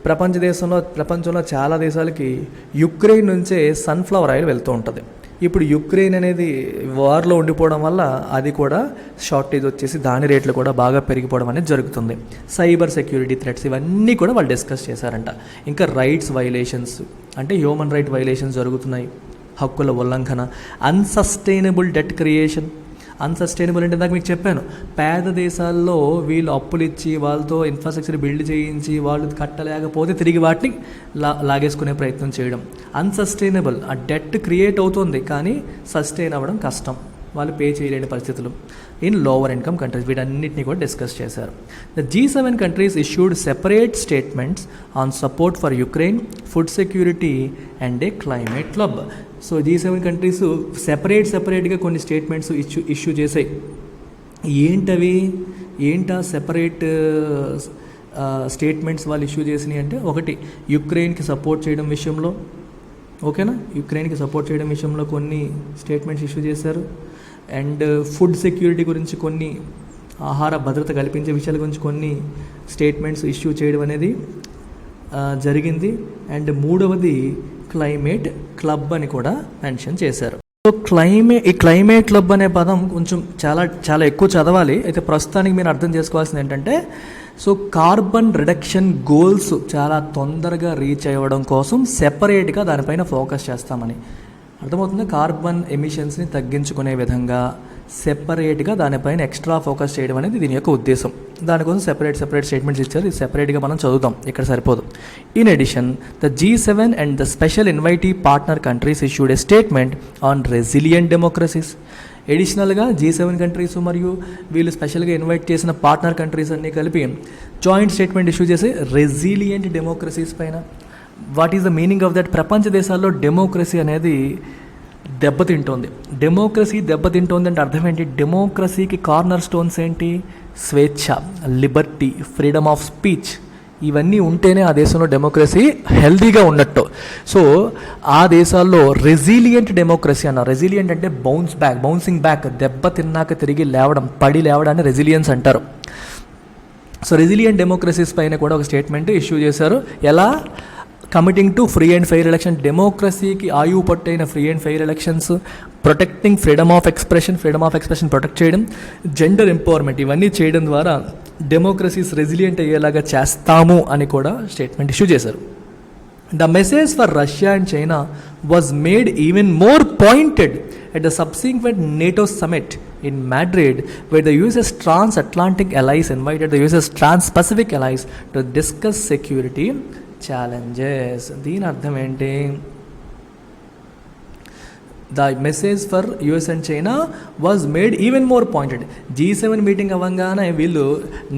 ప్రపంచంలో చాలా దేశాలకి యుక్రెయిన్ నుంచే సన్ఫ్లవర్ ఆయిల్ వెళ్తూ ఉంటుంది. ఇప్పుడు యుక్రెయిన్ అనేది వార్లో ఉండిపోవడం వల్ల అది కూడా షార్టేజ్ వచ్చేసి దాని రేట్లు కూడా బాగా పెరిగిపోవడం అనేది జరుగుతుంది. సైబర్ సెక్యూరిటీ థ్రెట్స్ ఇవన్నీ కూడా వాళ్ళు డిస్కస్ చేశారంట. ఇంకా రైట్స్ వైలేషన్స్, అంటే హ్యూమన్ రైట్ వైలేషన్స్ జరుగుతున్నాయి, హక్కుల ఉల్లంఘన, అన్సస్టైనబుల్ డెట్ క్రియేషన్. అన్సస్టైనబుల్ అంటే ఇందాక మీకు చెప్పాను, పేద దేశాల్లో వీళ్ళు అప్పులు ఇచ్చి వాళ్ళతో ఇన్ఫ్రాస్ట్రక్చర్ బిల్డ్ చేయించి వాళ్ళు కట్టలేకపోతే తిరిగి వాటిని లాగేసుకునే ప్రయత్నం చేయడం. అన్సస్టైనబుల్, ఆ డెట్ క్రియేట్ అవుతుంది కానీ సస్టైన్ అవ్వడం కష్టం, వాళ్ళు పే చేయలేని పరిస్థితులు ఇన్ లోవర్ ఇన్కమ్ కంట్రీస్. వీటన్నిటిని కూడా డిస్కస్ చేశారు. The G7 countries issued separate statements on support for Ukraine, food security and A climate club. So G7 countries సెపరేట్గా కొన్ని స్టేట్మెంట్స్ ఇష్యూ చేసాయి. ఏంటా సెపరేట్ స్టేట్మెంట్స్ వాళ్ళు ఇష్యూ చేసినాయి అంటే, ఒకటి యుక్రెయిన్కి సపోర్ట్ చేయడం విషయంలో, ఓకేనా, యుక్రెయిన్కి సపోర్ట్ చేయడం విషయంలో కొన్ని స్టేట్మెంట్స్ ఇష్యూ చేశారు. అండ్ ఫుడ్ సెక్యూరిటీ గురించి, కొన్ని ఆహార భద్రత కల్పించే విషయాల గురించి కొన్ని స్టేట్మెంట్స్ ఇష్యూ చేయడం అనేది జరిగింది. అండ్ మూడవది క్లైమేట్ క్లబ్ అని కూడా మెన్షన్ చేశారు. సో ఈ క్లైమేట్ క్లబ్ అనే పదం కొంచెం చాలా ఎక్కువ చదవాలి. అయితే ప్రస్తుతానికి మీరు అర్థం చేసుకోవాల్సింది ఏంటంటే, సో కార్బన్ రిడక్షన్ గోల్స్ చాలా తొందరగా రీచ్ అవ్వడం కోసం సెపరేట్గా దానిపైన ఫోకస్ చేస్తామని అర్థమవుతుంది. కార్బన్ ఎమిషన్స్ని తగ్గించుకునే విధంగా సెపరేట్గా దానిపైన ఎక్స్ట్రా ఫోకస్ చేయడం అనేది దీని యొక్క ఉద్దేశం. దానికోసం సెపరేట్ స్టేట్మెంట్స్ ఇచ్చారు. ఇది సెపరేట్గా మనం చదువుతాం, ఇక్కడ సరిపోదు. In addition, the G7 and the special invitee partner countries issued a statement on resilient democracies. ఎడిషనల్గా G7 కంట్రీస్ మరియు వీళ్ళు స్పెషల్గా ఇన్వైట్ చేసిన పార్ట్నర్ కంట్రీస్ అన్నీ కలిపి జాయింట్ స్టేట్మెంట్ ఇష్యూ చేసి రెసిలియంట్ డెమోక్రసీస్ పైన. What is the meaning of that? ప్రపంచ దేశాల్లో డెమోక్రసీ అనేది దెబ్బతింటోంది. డెమోక్రసీ దెబ్బతింటోంది అంటే అర్థం ఏంటి? డెమోక్రసీకి కార్నర్ స్టోన్స్ ఏంటి? స్వేచ్ఛ, లిబర్టీ, ఫ్రీడమ్ ఆఫ్ స్పీచ్, ఇవన్నీ ఉంటేనే ఆ దేశంలో డెమోక్రసీ హెల్దీగా ఉన్నట్టు. సో ఆ దేశాల్లో రెసిలియంట్ డెమోక్రసీ అన్నారు. రెసిలియంట్ అంటే బౌన్సింగ్ బ్యాక్, దెబ్బ తిన్నాక తిరిగి లేవడం, పడి లేవడాన్ని రెసిలియన్స్ అంటారు. సో రెసిలియంట్ డెమోక్రసీస్ పైన కూడా ఒక స్టేట్మెంట్ ఇష్యూ చేశారు. ఎలా? Committing to free and fair election, డెమోక్రసీకి ఆయువు పట్టైన free and fair elections, protecting freedom of expression protect చేయడం, జెండర్ ఎంపవర్మెంట్, ఇవన్నీ చేయడం ద్వారా డెమోక్రసీస్ రెసిలియంట్ అయ్యేలాగా చేస్తాము అని కూడా స్టేట్మెంట్ ఇష్యూ చేశారు. The message for Russia and China was made even more pointed at the subsequent NATO summit in Madrid, where the US's transatlantic allies invited the US's trans-Pacific allies to discuss security challenges. దీని అర్థం ఏంటి? The message for US and China was made even more pointed. G7 meeting అవ్వగానే వీళ్ళు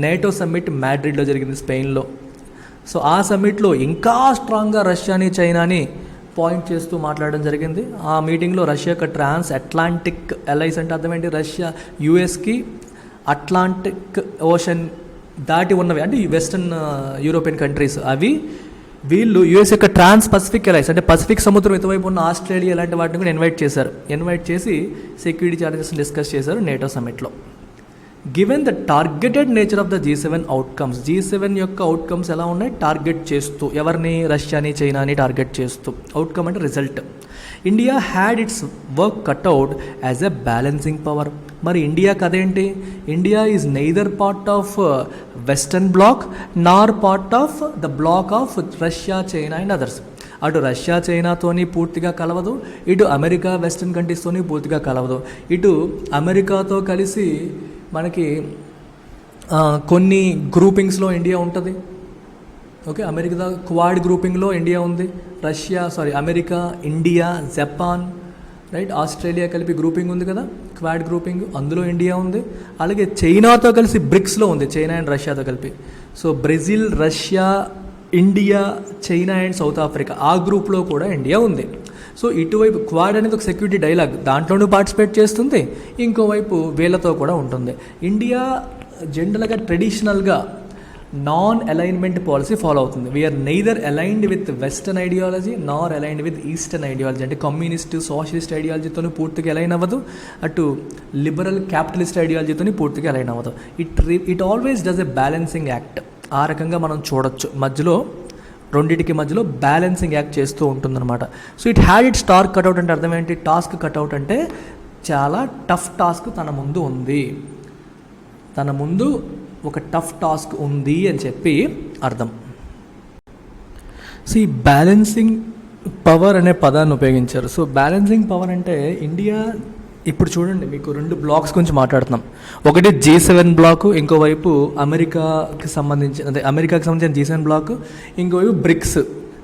NATO summit మ్యాడ్రిడ్లో జరిగింది, స్పెయిన్లో. So ఆ సమ్మిట్లో ఇంకా స్ట్రాంగ్గా రష్యాని చైనాని point చేస్తూ మాట్లాడడం జరిగింది. ఆ మీటింగ్లో రష్యా యొక్క ట్రాన్స్ అట్లాంటిక్ అలైస్ అంటే అర్థం ఏంటి? రష్యా యుఎస్కి అట్లాంటిక్ ఓషన్ దాటి ఉన్నవి అంటే వెస్టర్న్ యూరోపియన్ కంట్రీస్, అవి వీళ్ళు యుఎస్ యొక్క ట్రాన్స్ పసిఫిక్ అలైస్ అంటే పసిఫిక్ సముద్రం ఇటువైపు ఉన్న ఆస్ట్రేలియా లాంటి వాటిని కూడా ఇన్వైట్ చేసి సెక్యూరిటీ ఛాలెంజెస్ని డిస్కస్ చేశారు నేటో సమ్మిట్లో. Given the targeted nature of the G7 outcomes, G7 యొక్క అవుట్కమ్స్ ఎలా ఉన్నాయి? టార్గెట్ చేస్తూ, ఎవరిని? రష్యాని చైనాని టార్గెట్ చేస్తూ. అవుట్కమ్ అంటే result. India had its work cut out as a balancing power. మరి ఇండియా కదేంటి? India is neither part of western bloc nor part of the black of Russia, China and others. అటు Russia చైనాతోని పూర్తిగా కలవదు, ఇటు America western కంట్రీస్తోని పూర్తిగా కలవదు. ఇటు అమెరికాతో కలిసి మనకి కొన్ని గ్రూపింగ్స్లో ఇండియా ఉంటుంది. ఓకే, అమెరికా క్వాడ్ గ్రూపింగ్లో ఇండియా ఉంది. America, India, Japan, right, Australia కలిపి గ్రూపింగ్ ఉంది కదా, క్వాడ్ గ్రూపింగ్, అందులో ఇండియా ఉంది. అలాగే చైనాతో కలిసి బ్రిక్స్లో ఉంది, చైనా అండ్ రష్యాతో కలిపి. So Brazil, Russia, India, China and south Africa, ఆ గ్రూప్లో కూడా ఇండియా ఉంది. సో ఇటువైపు క్వాడ్ అనేది ఒక సెక్యూరిటీ డైలాగ్, దాంట్లోనూ పార్టిసిపేట్ చేస్తుంది, ఇంకోవైపు వీళ్ళతో కూడా ఉంటుంది. ఇండియా జనరల్గా ట్రెడిషనల్గా నాన్ అలైన్మెంట్ పాలసీ ఫాలో అవుతుంది. We're neither aligned with western ideology nor aligned with eastern ideology. అంటే కమ్యూనిస్ట్ సోషలిస్ట్ ఐడియాలజీతో పూర్తిగా అలైన్ అవ్వదు, అటు లిబరల్ క్యాపిటలిస్ట్ ఐడియాలజీతో పూర్తిగా అలైన్ అవ్వదు. It always does a balancing act. ఆ రకంగా మనం చూడొచ్చు, మధ్యలో రెండింటికి మధ్యలో బ్యాలెన్సింగ్ యాక్ట్ చేస్తూ ఉంటుందన్నమాట. So it had it star cutout అంటే అర్థం ఏంటి? టాస్క్ కట్అవుట్ అంటే చాలా టఫ్ టాస్క్ తన ముందు ఉంది, తన ముందు ఒక టఫ్ టాస్క్ ఉంది అని చెప్పి అర్థం. సో ఈ బ్యాలెన్సింగ్ పవర్ అనే పదాన్ని ఉపయోగించారు. సో బ్యాలెన్సింగ్ పవర్ అంటే ఇండియా ఇప్పుడు చూడండి, మీకు రెండు బ్లాక్స్ గురించి మాట్లాడుతున్నాం. ఒకటి G7 బ్లాక్, ఇంకోవైపు అమెరికాకి సంబంధించిన G7 బ్లాక్, ఇంకోవైపు బ్రిక్స్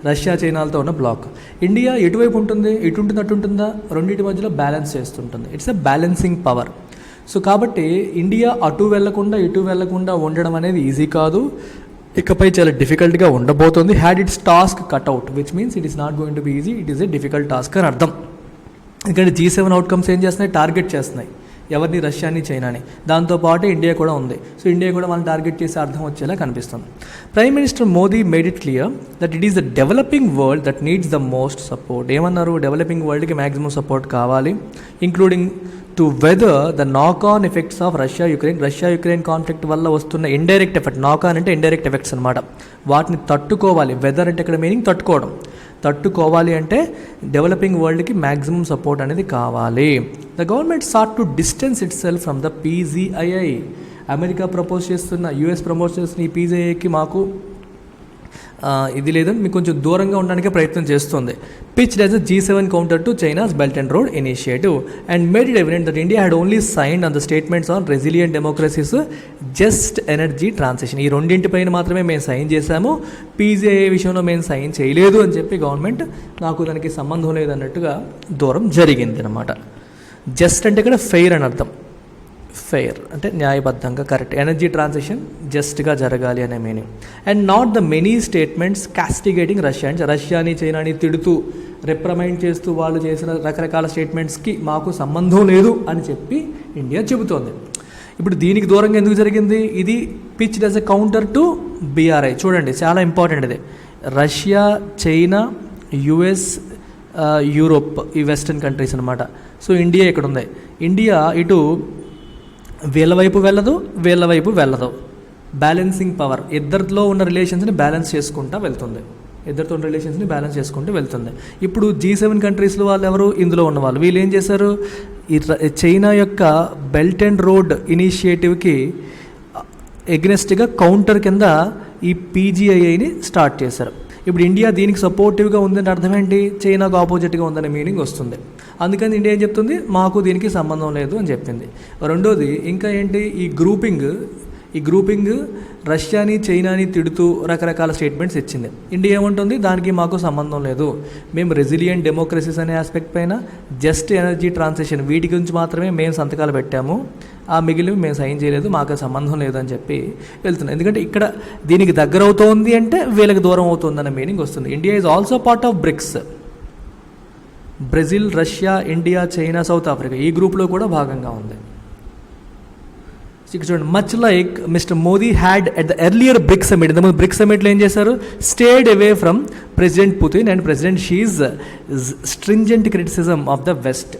రష్యా చైనాలతో ఉన్న బ్లాక్. ఇండియా ఎటువైపు ఉంటుంది? ఇటు ఉంటుంది అటు ఉంటుందా? రెండింటి మధ్యలో బ్యాలెన్స్ చేస్తుంటుంది. It's a balancing power. So కాబట్టి ఇండియా అటు వెళ్లకుండా ఇటు వెళ్లకుండా ఉండడం అనేది ఈజీ కాదు, ఇకపై చాలా డిఫికల్ట్గా ఉండబోతుంది. Had it's task cutout, which means it is not going to be easy, it is a difficult task అని అర్థం. ఎందుకంటే G7 అవుట్కమ్స్ ఏం చేస్తున్నాయి? టార్గెట్ చేస్తున్నాయి ఎవరిని? రష్యాని, చైనాని. దాంతోపాటు ఇండియా కూడా ఉంది. సో ఇండియా కూడా మనం టార్గెట్ చేసే అర్థం వచ్చేలా కనిపిస్తుంది. Prime minister Modi made it clear that it is the developing world that needs the most support. ఏమన్నారు? డెవలపింగ్ వరల్డ్కి మ్యాక్సిమం సపోర్ట్ కావాలి, ఇంక్లూడింగ్ టు వెదర్ ద నాక్ on effects of Russia Ukraine conflict వల్ల వస్తున్న ఇండైరెక్ట్ ఎఫెక్ట్. నాక్ on అంటే indirect effects అనమాట. వాటిని తట్టుకోవాలి. వెదర్ అంటే ఇక్కడ మీనింగ్ తట్టుకోవడం. తట్టుకోవాలి అంటే డెవలపింగ్ వరల్డ్కి మ్యాక్సిమం సపోర్ట్ అనేది కావాలి. The government sought to distance itself from the PGII. America US propose చేస్తున్న ఈ PGIకి మాకు ఇది లేదని మీకు కొంచెం దూరంగా ఉండడానికి ప్రయత్నం చేస్తుంది. Pitched as a G7 counter to China's belt and road initiative and made it evident that India had only signed on the statements on resilient democracies, just energy transition. ఈ రెండింటిపైన మాత్రమే మేము సైన్ చేశాము, PGII విషయంలో మేము sign చేయలేదు అని చెప్పి government నాకు దానికి సంబంధం లేదన్నట్టుగా దూరం జరిగింది అనమాట. జస్ట్ అంటే ఇక్కడ ఫెయిర్ అని అర్థం. ఫెయిర్ అంటే న్యాయబద్ధంగా, కరెక్ట్. ఎనర్జీ ట్రాన్సిషన్ జస్ట్గా జరగాలి అనే meaning. And not the many statements castigating Russia. అంటే రష్యాని చైనాని తిడుతూ రిప్రమైండ్ చేస్తూ వాళ్ళు చేసిన రకరకాల స్టేట్మెంట్స్కి మాకు సంబంధం లేదు అని చెప్పి ఇండియా చెబుతోంది. ఇప్పుడు దీనికి దూరంగా ఎందుకు జరిగింది? ఇది pitched as a counter to BRI. చూడండి, చాలా ఇంపార్టెంట్ ఇది. రష్యా, చైనా, US, యూరోప్, ఈ వెస్టర్న్ కంట్రీస్ అనమాట. సో ఇండియా ఇక్కడ ఉంది. ఇండియా ఇటు వీళ్ళ వైపు వెళ్ళదు, వీళ్ళ వైపు వెళ్ళదు. Balancing power. ఇద్దరిలో ఉన్న రిలేషన్స్ని బ్యాలెన్స్ చేసుకుంటూ వెళ్తుంది. ఇప్పుడు G7 కంట్రీస్లో వాళ్ళు ఎవరు? ఇందులో ఉన్నవాళ్ళు. వీళ్ళు ఏం చేశారు? ఈ చైనా యొక్క బెల్ట్ అండ్ రోడ్ ఇనిషియేటివ్కి ఎగ్నెస్ట్గా కౌంటర్ కింద ఈ PGIని స్టార్ట్ చేశారు. ఇప్పుడు ఇండియా దీనికి సపోర్టివ్గా ఉందని అర్థం ఏంటి? చైనాకు ఆపోజిట్గా ఉందనే మీనింగ్ వస్తుంది. అందుకని ఇండియా ఏం చెప్తుంది? మాకు దీనికి సంబంధం లేదు అని చెప్పింది. రెండోది ఇంకా ఏంటి? ఈ గ్రూపింగ్ రష్యాని చైనాని తిడుతూ రకరకాల స్టేట్మెంట్స్ ఇచ్చింది. ఇండియా ఏముంటుంది? దానికి మాకు సంబంధం లేదు, మేము రెసిలియంట్ డెమోక్రసీస్ అనే ఆస్పెక్ట్ పైన, జస్ట్ ఎనర్జీ ట్రాన్సిషన్ వీటి గురించి మాత్రమే మేము సంతకాలు పెట్టాము, ఆ మిగిలినవి మేము సైన్ చేయలేదు, మాకు సంబంధం లేదు అని చెప్పి వెళ్తున్నాం. ఎందుకంటే ఇక్కడ దీనికి దగ్గర అవుతోంది అంటే వీళ్ళకి దూరం అవుతుంది అనే మీనింగ్ వస్తుంది. India is also part of BRICS. Brazil, Russia, India, China, South Africa ఈ గ్రూప్లో కూడా భాగంగా ఉంది. ఇక్కడ చూడండి, much like Mr Modi had at the earlier BRICS summit. ఇంతకుముందు బ్రిక్స్ సమిట్లో ఏం చేశారు? Stayed away from President Putin and President Xi's stringent criticism of the west.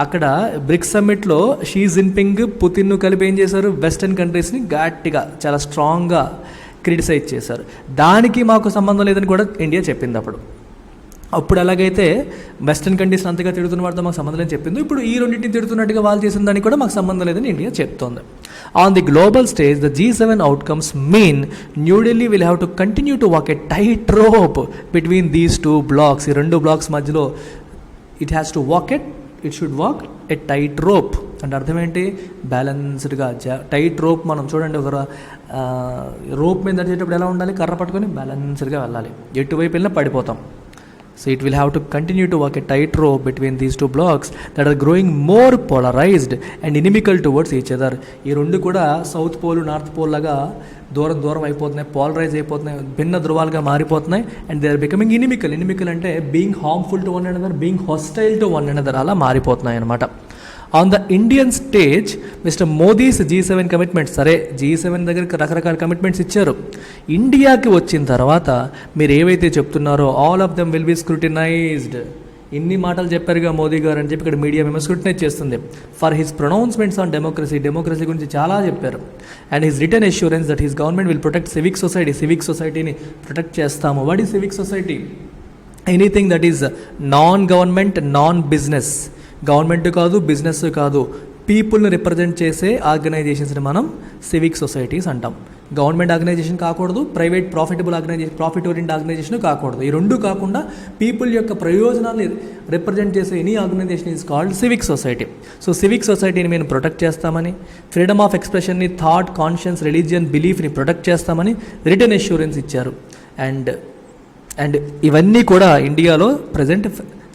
అక్కడ బ్రిక్స్ సమ్మిట్లో షీ జిన్పింగ్, పుతిన్ను కలిపి ఏం చేశారు? వెస్టర్న్ కంట్రీస్ని గట్టిగా చాలా స్ట్రాంగ్గా క్రిటిసైజ్ చేశారు. దానికి మాకు సంబంధం లేదని కూడా ఇండియా చెప్పింది. అప్పుడు ఎలాగైతే వెస్టర్న్ కంట్రీస్ని అంతగా తిడుతున్న వాడితో మాకు సంబంధం లేదని చెప్పింది, ఇప్పుడు ఈ రెండింటిని తిడుతున్నట్టుగా వాళ్ళు చేసిన దానికి కూడా మాకు సంబంధం లేదని ఇండియా చెప్తోంది. On the global stage the G7 outcomes mean new Delhi will have to continue to walk a tight rope between these two blocks. ఈ రెండు బ్లాక్స్ మధ్యలో it should walk a tight rope. అంటే అర్థం ఏంటి? బ్యాలెన్స్డ్గా. టైట్ రోప్ మనం చూడండి, ఒక రోప్ మీద నడిచేటప్పుడు ఎలా ఉండాలి? కర్ర పట్టుకొని బ్యాలెన్స్డ్గా వెళ్ళాలి. ఎటువైపు వెళ్ళినా పడిపోతాం. So it will have to continue to walk a tightrope between these two blocks that are growing more polarized and inimical towards each other. ఈ రెండు కూడా సౌత్ పోల్ నార్త్ పోల్ లాగా దూరం అయిపోతున్నాయి, పోలరైజ్ అయిపోతున్నాయి, భిన్న ధృవాలుగా మారిపోతున్నాయి. And they are becoming inimical అంటే being harmful to one another, being hostile to one another, అలా మారిపోతున్నాయి అనమాట. On the Indian stage mister Modi's G7 commitments, సరే G7 దగ్గరికి రకరకాల కమిట్మెంట్స్ ఇచ్చారు. ఇండియాకి వచ్చిన తర్వాత మీరు ఏవైతే చెప్తున్నారో all of them will be scrutinised. ఇన్ని మాటలు చెప్పారుగా మోదీ గారు అని చెప్పి ఇక్కడ మీడియా మేము స్క్రూటినైజ్ చేస్తుంది. For his pronouncements on democracy గురించి చాలా చెప్పారు. And his return assurance that his government will protect civic సొసైటీని ప్రొటెక్ట్ చేస్తాము. What is civic society? Anything that is non government, non business, government కాదు, బిజినెస్ కాదు, పీపుల్ని రిప్రజెంట్ చేసే ఆర్గనైజేషన్స్ని మనం సివిక్ సొసైటీస్ అంటాం. గవర్నమెంట్ ఆర్గనైజేషన్ కాకూడదు, ప్రైవేట్ ప్రాఫిట్ ఓరియంట్ ఆర్గనైజేషన్ కాకూడదు. ఈ రెండు కాకుండా పీపుల్ యొక్క ప్రయోజనాన్ని రిప్రజెంట్ చేసే any organisation is called civic society. So civic సొసైటీని మేము ప్రొటెక్ట్ చేస్తామని, ఫ్రీడమ్ ఆఫ్ ఎక్స్ప్రెషన్ని, థాట్, కాన్షియన్స్, రిలీజియన్, బిలీఫ్ని ప్రొటెక్ట్ చేస్తామని రిటర్న్ అష్యూరెన్స్ ఇచ్చారు. అండ్ ఇవన్నీ కూడా ఇండియాలో ప్రజెంట్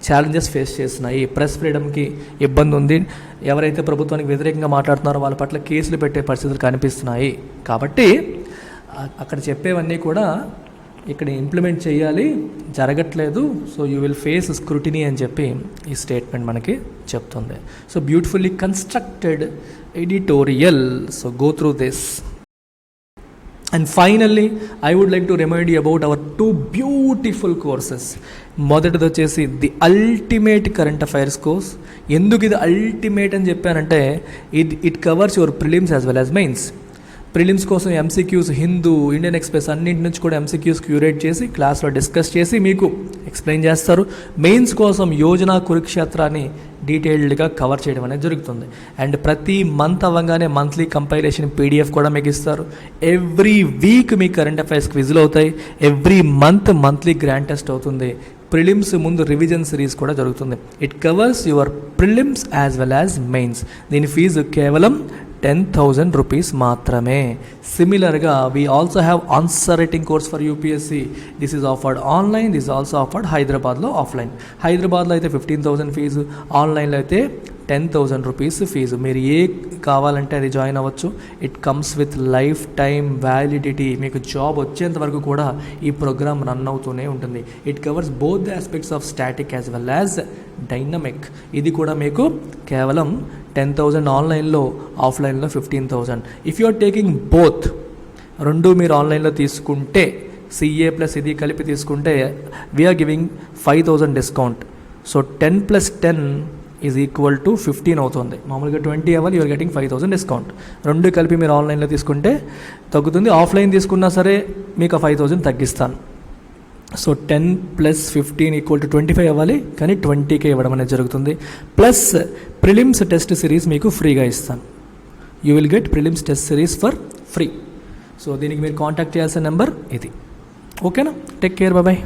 ఛాలెంజెస్ ఫేస్ చేస్తున్నాయి. ప్రెస్ ఫ్రీడమ్కి ఇబ్బంది ఉంది. ఎవరైతే ప్రభుత్వానికి వ్యతిరేకంగా మాట్లాడుతున్నారో వాళ్ళ పట్ల కేసులు పెట్టే పరిస్థితులు కనిపిస్తున్నాయి. కాబట్టి అక్కడ చెప్పేవన్నీ కూడా ఇక్కడ ఇంప్లిమెంట్ చేయాలి, జరగట్లేదు. So you will face scrutiny అని చెప్పి ఈ స్టేట్మెంట్ మనకి చెప్తుంది. So beautifully constructed editorial. So go through this. And finally, I would like to remind you about our two beautiful courses. మొదటిది వచ్చేసి the ultimate current affairs course. ఎందుకు ఇది ultimate అని చెప్పానంటే it covers your prelims as well as mains. Prelims కోసం MCQs, Hindu, Indian express అన్నింటి నుంచి కూడా MCQs క్యూరేట్ చేసి క్లాస్లో డిస్కస్ చేసి మీకు ఎక్స్ప్లెయిన్ చేస్తారు. మెయిన్స్ కోసం యోజన, కురుక్షేత్రాన్ని డీటెయిల్డ్గా కవర్ చేయడం అనేది జరుగుతుంది. అండ్ ప్రతి మంత్ అవ్వగానే మంత్లీ కంపైలేషన్ PDF కూడా మీకు ఇస్తారు. ఎవ్రీ వీక్ మీ కరెంట్ అఫైర్స్ క్విజ్లు అవుతాయి. ఎవ్రీ మంత్లీ గ్రాండ్ టెస్ట్ అవుతుంది. ప్రిలిమ్స్ ముందు రివిజన్ సిరీస్ కూడా జరుగుతుంది. It covers your prelims as well as mains. దీని ఫీజు కేవలం 10,000 rupees మాత్రమే. సిమిలర్గా we also have answer writing course for UPSC. This is offered online, this also offered హైదరాబాద్లో offline. హైదరాబాద్లో అయితే 15,000 ఫీజు, ఆన్లైన్లో అయితే 10,000 rupees ఫీజు. మీరు ఏ కావాలంటే అది జాయిన్ అవ్వచ్చు. It comes with life time validity. మీకు జాబ్ వచ్చేంత వరకు కూడా ఈ ప్రోగ్రామ్ రన్ అవుతూనే ఉంటుంది. It covers both the aspects of static as well as dynamic. ఇది కూడా మీకు కేవలం 10,000 ఆన్లైన్లో, ఆఫ్లైన్లో 15,000. If you are taking both, రెండు మీరు ఆన్లైన్లో తీసుకుంటే, CA ప్లస్ ఇది కలిపి తీసుకుంటే we're giving 5,000 discount. So 10 + 10 is equal to 15 అవుతుంది. మామూలుగా 20 అవ్వాలి, యూఆర్ గెటింగ్ 5,000 డిస్కౌంట్. రెండు కలిపి మీరు ఆన్లైన్లో తీసుకుంటే తగ్గుతుంది. ఆఫ్లైన్ తీసుకున్నా సరే మీకు 5,000 తగ్గిస్తాను. సో 10 + 15 = 25 అవ్వాలి, కానీ 20K ఇవ్వడం అనేది జరుగుతుంది. ప్లస్ ప్రిలిమ్స్ టెస్ట్ సిరీస్ మీకు ఫ్రీగా ఇస్తాను. You will get prelims test series for free. So దీనికి మీరు కాంటాక్ట్ చేయాల్సిన నెంబర్ ఇది. ఓకేనా? Take care, bye.